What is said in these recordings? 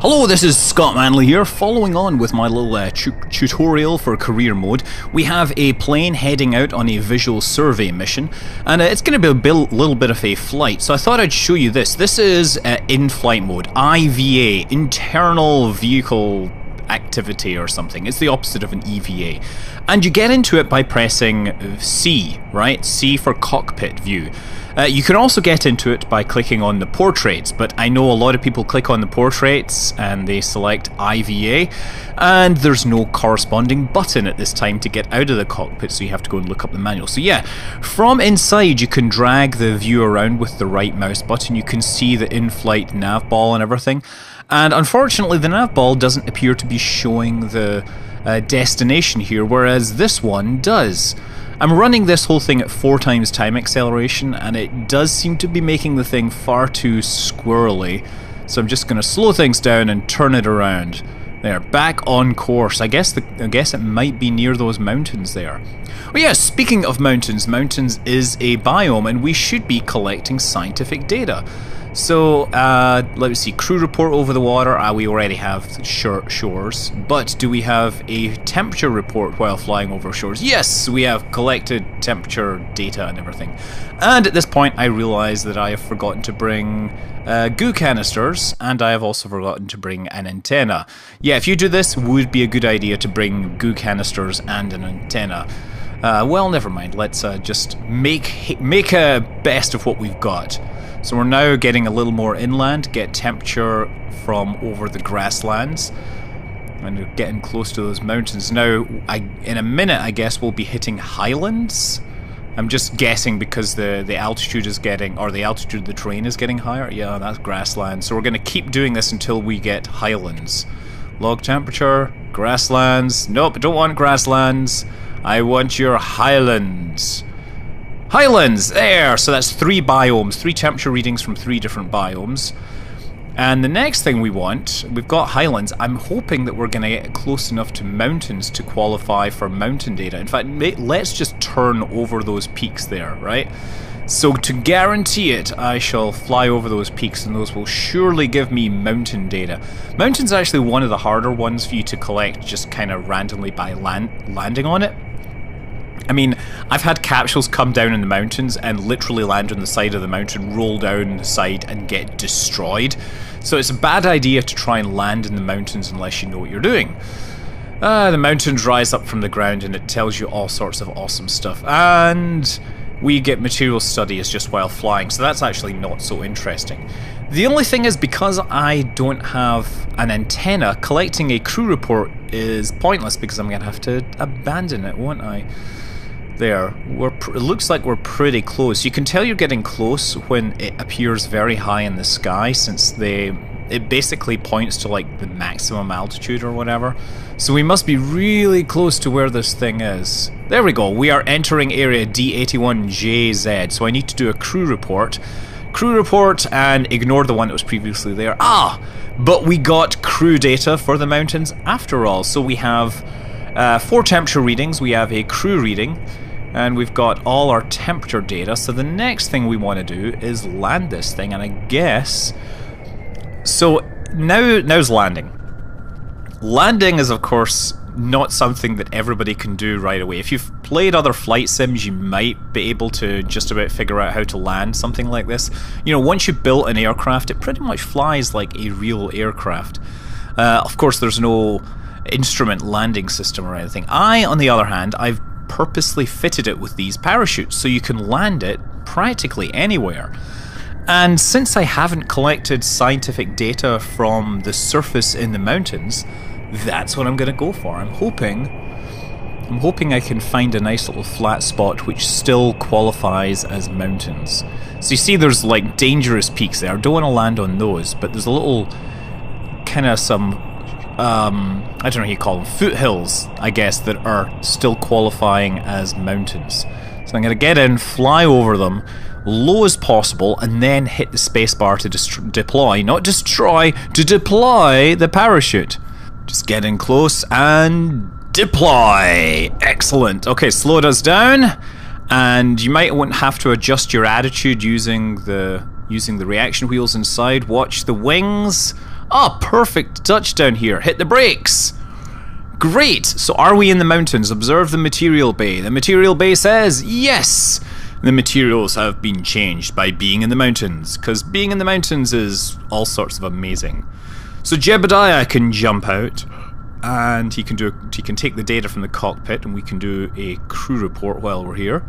Hello, this is Scott Manley here, following on with my little tutorial for career mode. We have a plane heading out on a visual survey mission, and it's going to be a little bit of a flight, so I thought I'd show you this. This is in-flight mode, IVA, Internal Vehicle Activity or something. It's the opposite of an EVA. And you get into it by pressing C, right? C for cockpit view. You can also get into it by clicking on the portraits, but I know a lot of people click on the portraits and they select IVA, and there's no corresponding button at this time to get out of the cockpit, so you have to go and look up the manual. So yeah, from inside you can drag the view around with the right mouse button. You can see the in-flight nav ball and everything, and unfortunately the nav ball doesn't appear to be showing the destination here, whereas this one does. I'm running this whole thing at 4 times time acceleration, and it does seem to be making the thing far too squirrely, so I'm just going to slow things down and turn it around. There, back on course. I guess it might be near those mountains there. Well, yeah, speaking of mountains, mountains is a biome, and we should be collecting scientific data. So, let me see, crew report over the water, we already have shores, but do we have a temperature report while flying over shores? Yes, we have collected temperature data and everything. And at this point I realise that I have forgotten to bring goo canisters, and I have also forgotten to bring an antenna. Yeah, if you do this, would be a good idea to bring goo canisters and an antenna. Well, never mind, let's just make a best of what we've got. So we're now getting a little more inland, get temperature from over the grasslands, and we're getting close to those mountains. Now, in a minute, I guess we'll be hitting highlands. I'm just guessing because the altitude is getting, or the altitude of the terrain is getting higher. Yeah, that's grassland. So we're going to keep doing this until we get highlands. Log temperature, grasslands. Nope, I don't want grasslands. I want your highlands. Highlands, there! So that's 3 biomes, 3 temperature readings from 3 different biomes. And the next thing we want, we've got highlands. I'm hoping that we're going to get close enough to mountains to qualify for mountain data. In fact, let's just turn over those peaks there, right? So to guarantee it, I shall fly over those peaks, and those will surely give me mountain data. Mountains are actually one of the harder ones for you to collect just kind of randomly by landing on it. I mean, I've had capsules come down in the mountains and literally land on the side of the mountain, roll down the side and get destroyed. So it's a bad idea to try and land in the mountains unless you know what you're doing. The mountains rise up from the ground and it tells you all sorts of awesome stuff. And we get material studies just while flying, so that's actually not so interesting. The only thing is, because I don't have an antenna, collecting a crew report is pointless because I'm going to have to abandon it, won't I? There, it looks like we're pretty close. You can tell you're getting close when it appears very high in the sky, since it basically points to like the maximum altitude or whatever. So we must be really close to where this thing is. There we go, we are entering area D81JZ, so I need to do a crew report. Crew report and ignore the one that was previously there. But we got crew data for the mountains after all. So we have 4 temperature readings, we have a crew reading, and we've got all our temperature data. So the next thing we want to do is land this thing, and I guess... So now's landing. Landing is of course not something that everybody can do right away. If you've played other flight sims, you might be able to just about figure out how to land something like this. You know, once you've built an aircraft, it pretty much flies like a real aircraft. Of course, there's no instrument landing system or anything. On the other hand, I've purposely fitted it with these parachutes so you can land it practically anywhere. And since I haven't collected scientific data from the surface in the mountains, that's what I'm going to go for. I'm hoping I can find a nice little flat spot which still qualifies as mountains. So you see there's like dangerous peaks there. I don't want to land on those, but there's a little kind of some I don't know how you call them, foothills, I guess, that are still qualifying as mountains. So I'm going to get in, fly over them, low as possible, and then hit the spacebar to deploy, not destroy, to deploy the parachute. Just get in close and deploy! Excellent. Okay, slowed us down, and you might have to adjust your attitude using the reaction wheels inside. Watch the wings. Ah, perfect touchdown here. Hit the brakes. Great. So are we in the mountains? Observe the material bay. The material bay says yes. The materials have been changed by being in the mountains, because being in the mountains is all sorts of amazing. So Jebediah can jump out, and he can take the data from the cockpit, and we can do a crew report while we're here.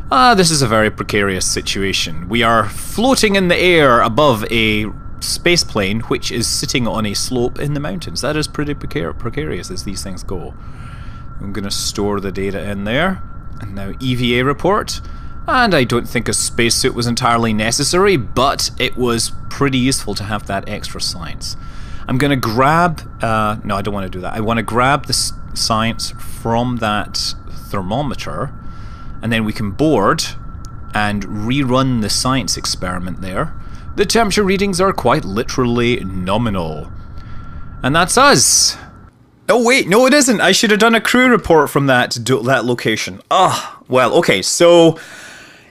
This is a very precarious situation. We are floating in the air above a space plane which is sitting on a slope in the mountains. That is pretty precarious as these things go. I'm going to store the data in there. And now EVA report. And I don't think a spacesuit was entirely necessary, but it was pretty useful to have that extra science. I'm going to grab... no, I don't want to do that. I want to grab the science from that thermometer, and then we can board and rerun the science experiment there. The temperature readings are quite literally nominal. And that's us. Oh wait, no it isn't. I should have done a crew report from that location. Ah, well, okay, so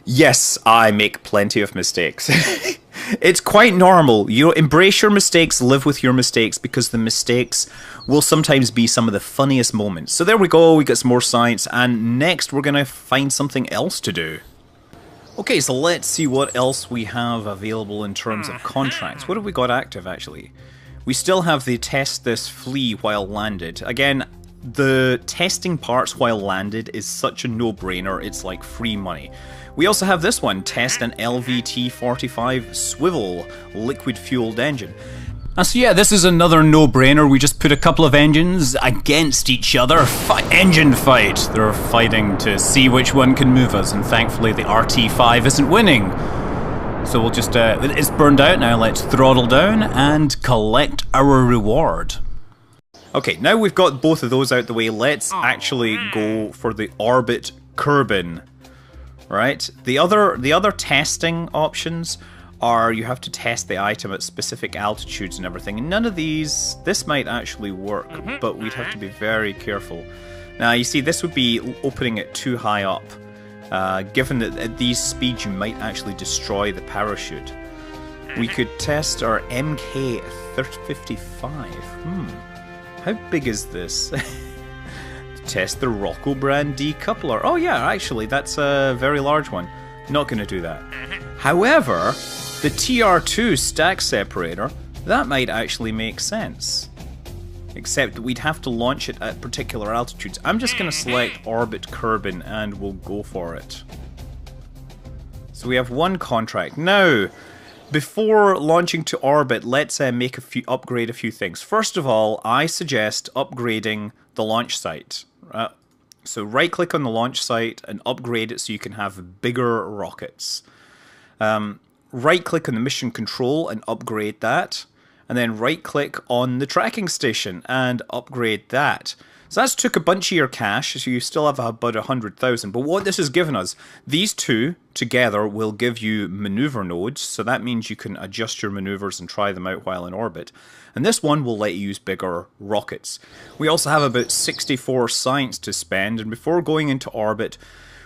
yes, I make plenty of mistakes. It's quite normal. You know, embrace your mistakes, live with your mistakes, because the mistakes will sometimes be some of the funniest moments. So there we go, we got some more science, and next we're gonna find something else to do. Okay, so let's see what else we have available in terms of contracts. What have we got active, actually? We still have the test this flea while landed. Again, the testing parts while landed is such a no-brainer, it's like free money. We also have this one, test an LVT-45 swivel liquid-fueled engine. So yeah, this is another no-brainer. We just put a couple of engines against each other. Engine fight! They're fighting to see which one can move us, and thankfully the RT5 isn't winning. So we'll just, it's burned out now, let's throttle down and collect our reward. Okay, now we've got both of those out the way, let's actually go for the orbit Kerbal. Right? The other testing options are you have to test the item at specific altitudes and everything. And none of these, this might actually work, but we'd have to be very careful. Now you see this would be opening it too high up. Given that at these speeds you might actually destroy the parachute. We could test our MK-55. How big is this? Test the Rocco brand decoupler. Oh yeah, actually that's a very large one. Not going to do that. However, the TR2 stack separator, that might actually make sense. Except that we'd have to launch it at particular altitudes. I'm just going to select Orbit Kerbal and we'll go for it. So we have one contract. Now, before launching to orbit, let's upgrade a few things. First of all, I suggest upgrading the launch site. So right click on the launch site and upgrade it so you can have bigger rockets. Right click on the mission control and upgrade that. And then right click on the tracking station and upgrade that. So that's took a bunch of your cash, so you still have about 100,000. But what this has given us, these two together will give you maneuver nodes, so that means you can adjust your maneuvers and try them out while in orbit. And this one will let you use bigger rockets. We also have about 64 science to spend, and before going into orbit,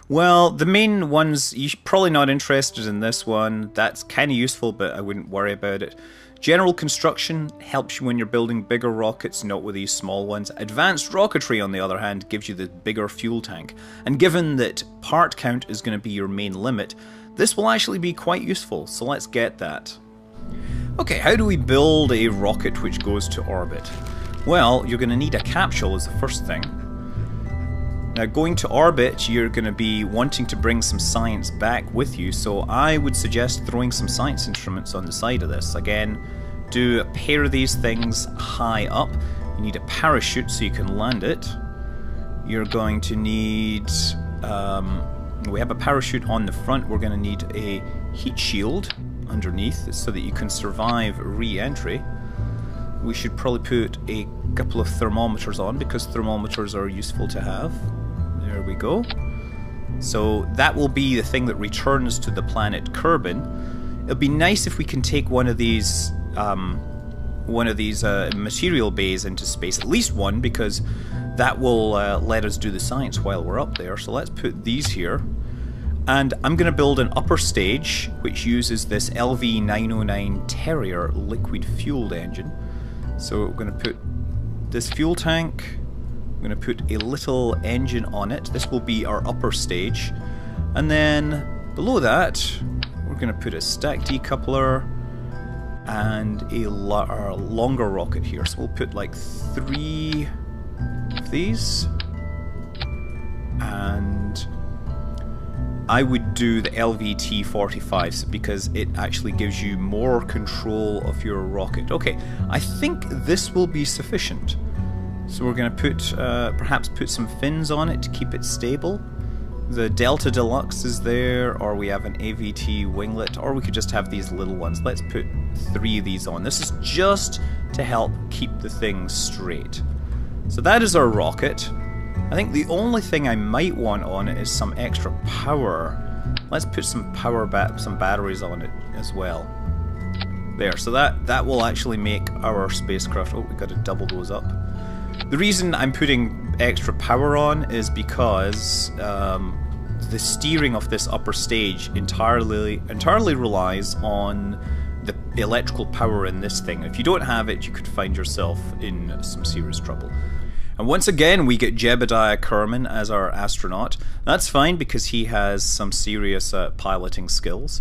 well, the main ones, you're probably not interested in this one. That's kind of useful, but I wouldn't worry about it. General construction helps you when you're building bigger rockets, not with these small ones. Advanced rocketry, on the other hand, gives you the bigger fuel tank. And given that part count is going to be your main limit, this will actually be quite useful, so let's get that. Okay, how do we build a rocket which goes to orbit? Well, you're going to need a capsule as the first thing. Now, going to orbit, you're going to be wanting to bring some science back with you, so I would suggest throwing some science instruments on the side of this. Again, do a pair of these things high up. You need a parachute so you can land it. You're going to need... we have a parachute on the front. We're going to need a heat shield underneath so that you can survive re-entry. We should probably put a couple of thermometers on because thermometers are useful to have. There we go. So that will be the thing that returns to the planet Kerbal. It'll be nice if we can take one of these material bays into space, at least one, because that will let us do the science while we're up there. So let's put these here. And I'm going to build an upper stage which uses this LV909 Terrier liquid fueled engine. So we're going to put this fuel tank, I'm going to put a little engine on it. This will be our upper stage. And then below that, we're going to put a stack decoupler and a longer rocket here. So we'll put like 3 of these. And I would do the LVT-45s because it actually gives you more control of your rocket. Okay, I think this will be sufficient. So we're going to put, perhaps put some fins on it to keep it stable. The Delta Deluxe is there, or we have an AVT winglet, or we could just have these little ones. Let's put 3 of these on. This is just to help keep the thing straight. So that is our rocket. I think the only thing I might want on it is some extra power. Let's put some some batteries on it as well. There, so that will actually make our spacecraft. Oh, we got to double those up. The reason I'm putting extra power on is because the steering of this upper stage entirely relies on the electrical power in this thing. If you don't have it, you could find yourself in some serious trouble. And once again, we get Jebediah Kerman as our astronaut. That's fine because he has some serious piloting skills.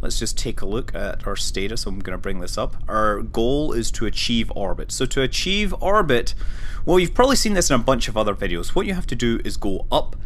Let's just take a look at our status. I'm going to bring this up. Our goal is to achieve orbit. So to achieve orbit, well, you've probably seen this in a bunch of other videos. What you have to do is go up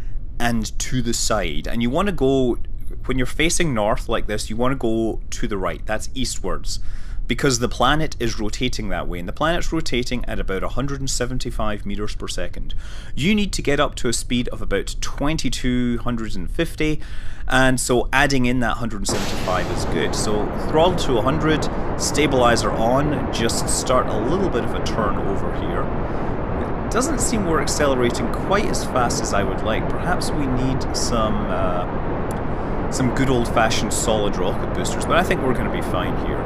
and to the side. And you want to go, when you're facing north like this, you want to go to the right. That's eastwards. Because the planet is rotating that way, and the planet's rotating at about 175 meters per second. You need to get up to a speed of about 2250, and so adding in that 175 is good. So throttle to 100, stabilizer on, just start a little bit of a turn over here. It doesn't seem we're accelerating quite as fast as I would like. Perhaps we need some good old-fashioned solid rocket boosters, but I think we're going to be fine here.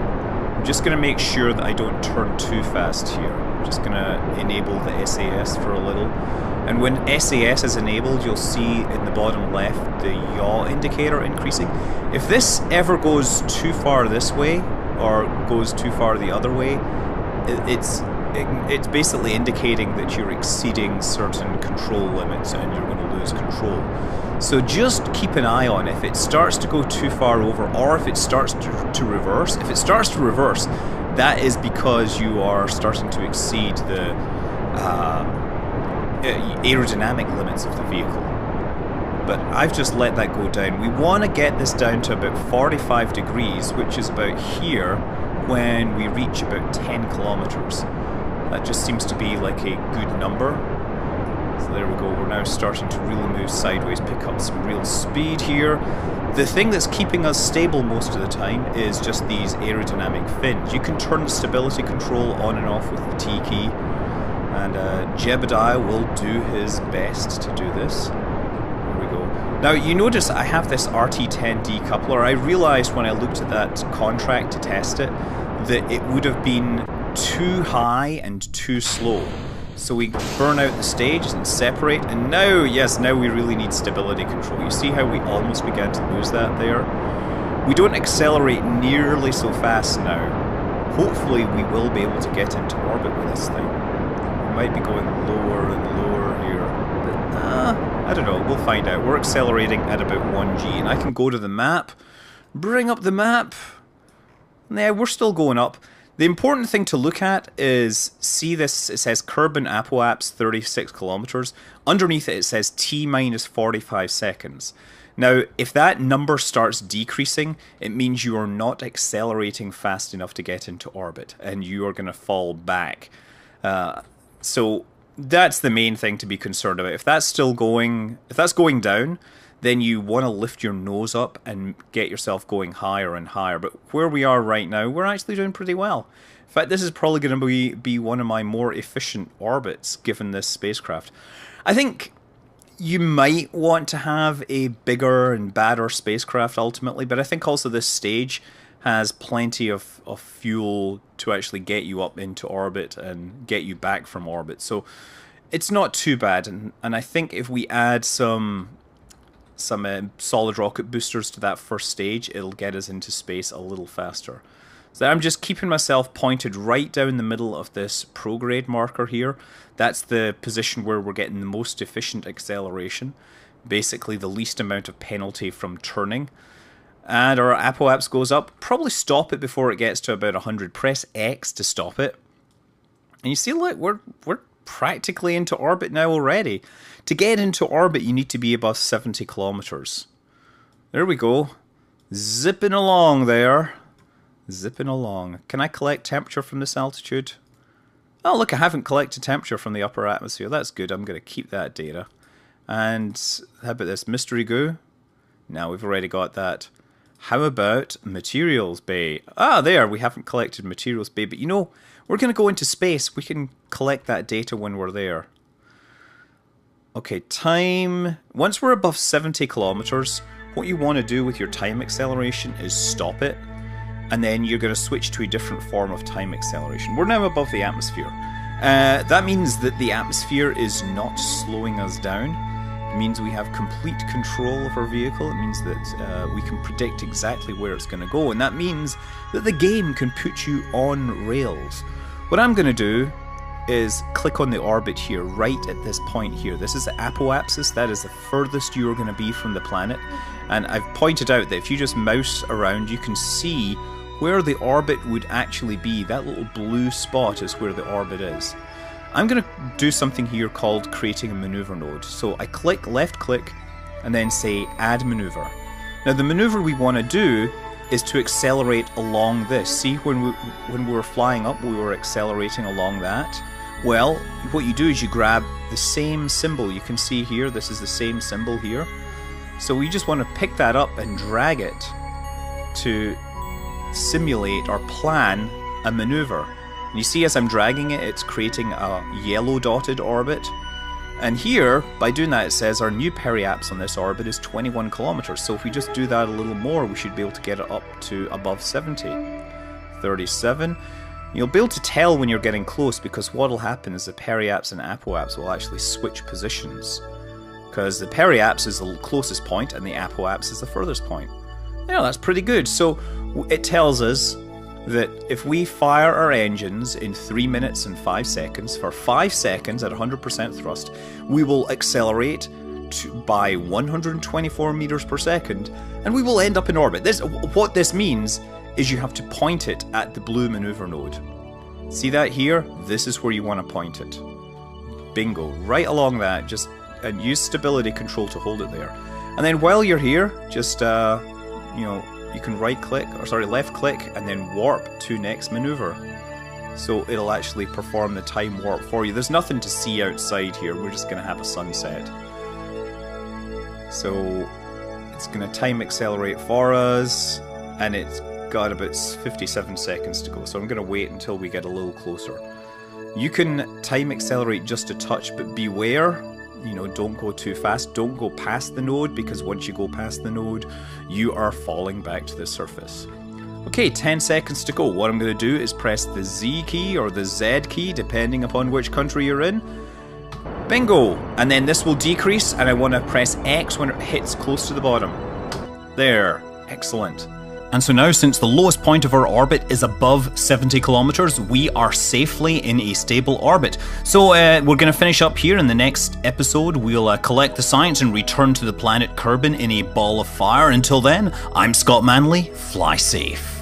I'm just going to make sure that I don't turn too fast here. I'm just going to enable the SAS for a little. And when SAS is enabled, you'll see in the bottom left the yaw indicator increasing. If this ever goes too far this way, or goes too far the other way, it's basically indicating that you're exceeding certain control limits and you're going to lose control. So just keep an eye on if it starts to go too far over, or if it starts to reverse. If it starts to reverse, that is because you are starting to exceed the aerodynamic limits of the vehicle. But I've just let that go down. We want to get this down to about 45 degrees, which is about here, when we reach about 10 kilometers. That just seems to be like a good number. So there we go, we're now starting to really move sideways, pick up some real speed here. The thing that's keeping us stable most of the time is just these aerodynamic fins. You can turn the stability control on and off with the T key, and Jebediah will do his best to do this. There we go. Now you notice I have this RT10 decoupler. I realized when I looked at that contract to test it that it would have been too high and too slow. So we burn out the stage and separate, and now, yes, now we really need stability control. You see how we almost began to lose that there? We don't accelerate nearly so fast now. Hopefully we will be able to get into orbit with this thing. We might be going lower and lower here, but I don't know, we'll find out. We're accelerating at about 1G, and I can go to the map, bring up the map. Yeah, we're still going up. The important thing to look at is, see this, it says Kerbal Apoap's 36 kilometers. Underneath it, it says T minus 45 seconds. Now, if that number starts decreasing, it means you are not accelerating fast enough to get into orbit, and you are going to fall back. So that's the main thing to be concerned about. If that's still going, if that's going down, then you want to lift your nose up and get yourself going higher and higher. But where we are right now, we're actually doing pretty well. In fact, this is probably going to be one of my more efficient orbits, given this spacecraft. I think you might want to have a bigger and badder spacecraft ultimately, but I think also this stage has plenty of fuel to actually get you up into orbit and get you back from orbit. So it's not too bad, and I think if we add some some solid rocket boosters to that first stage, it'll get us into space a little faster. So I'm just keeping myself pointed right down the middle of this prograde marker here. That's the position where we're getting the most efficient acceleration. Basically the least amount of penalty from turning. And our apoapse goes up. Probably stop it before it gets to about 100. Press X to stop it. And you see, look, we're practically into orbit now already. To get into orbit, you need to be above 70 kilometers. There we go. Zipping along there. Zipping along. Can I collect temperature from this altitude? Oh, look, I haven't collected temperature from the upper atmosphere. That's good. I'm going to keep that data. And how about this? Mystery goo? Now we've already got that. How about materials bay? Ah, there. We haven't collected materials bay. But you know, we're going to go into space. We can collect that data when we're there. Okay, time. Once we're above 70 kilometers, what you want to do with your time acceleration is stop it. And then you're going to switch to a different form of time acceleration. We're now above the atmosphere. That means that the atmosphere is not slowing us down. It means we have complete control of our vehicle. It means that we can predict exactly where it's going to go. And that means that the game can put you on rails. What I'm going to do is click on the orbit here, right at this point here. This is the apoapsis. That is the furthest you're going to be from the planet. And I've pointed out that if you just mouse around, you can see where the orbit would actually be. That little blue spot is where the orbit is. I'm going to do something here called creating a maneuver node. So I click, left click, and then say add maneuver. Now the maneuver we want to do is to accelerate along this. See, when we were flying up, we were accelerating along that. Well, what you do is you grab the same symbol. You can see here, this is the same symbol here. So we just want to pick that up and drag it to simulate or plan a maneuver. And you see as I'm dragging it, it's creating a yellow dotted orbit. And here, by doing that, it says our new periapse on this orbit is 21 kilometers. So if we just do that a little more, we should be able to get it up to above 70. 37. You'll be able to tell when you're getting close, because what will happen is the periapse and apoapse will actually switch positions. Because the periapse is the closest point and the apoapse is the furthest point. Yeah, that's pretty good. So it tells us that if we fire our engines in 3 minutes and 5 seconds, for 5 seconds at 100% thrust, we will accelerate by 124 meters per second, and we will end up in orbit. What this means is you have to point it at the blue maneuver node. See that here? This is where you want to point it. Bingo. Right along that, just and use stability control to hold it there. And then while you're here, just you know, you can left click and then warp to next maneuver. So it'll actually perform the time warp for you. There's nothing to see outside here. We're just going to have a sunset. So it's going to time accelerate for us, and it's got about 57 seconds to go. So I'm going to wait until we get a little closer. You can time accelerate just a touch, but beware. You know, don't go too fast. Don't go past the node, because once you go past the node, you are falling back to the surface. Okay, 10 seconds to go. What I'm going to do is press the Z key or the Z key, depending upon which country you're in. Bingo! And then this will decrease, and I want to press X when it hits close to the bottom. There. Excellent. And so now, since the lowest point of our orbit is above 70 kilometers, we are safely in a stable orbit. So we're going to finish up here. In the next episode, we'll collect the science and return to the planet Kerbal in a ball of fire. Until then, I'm Scott Manley. Fly safe.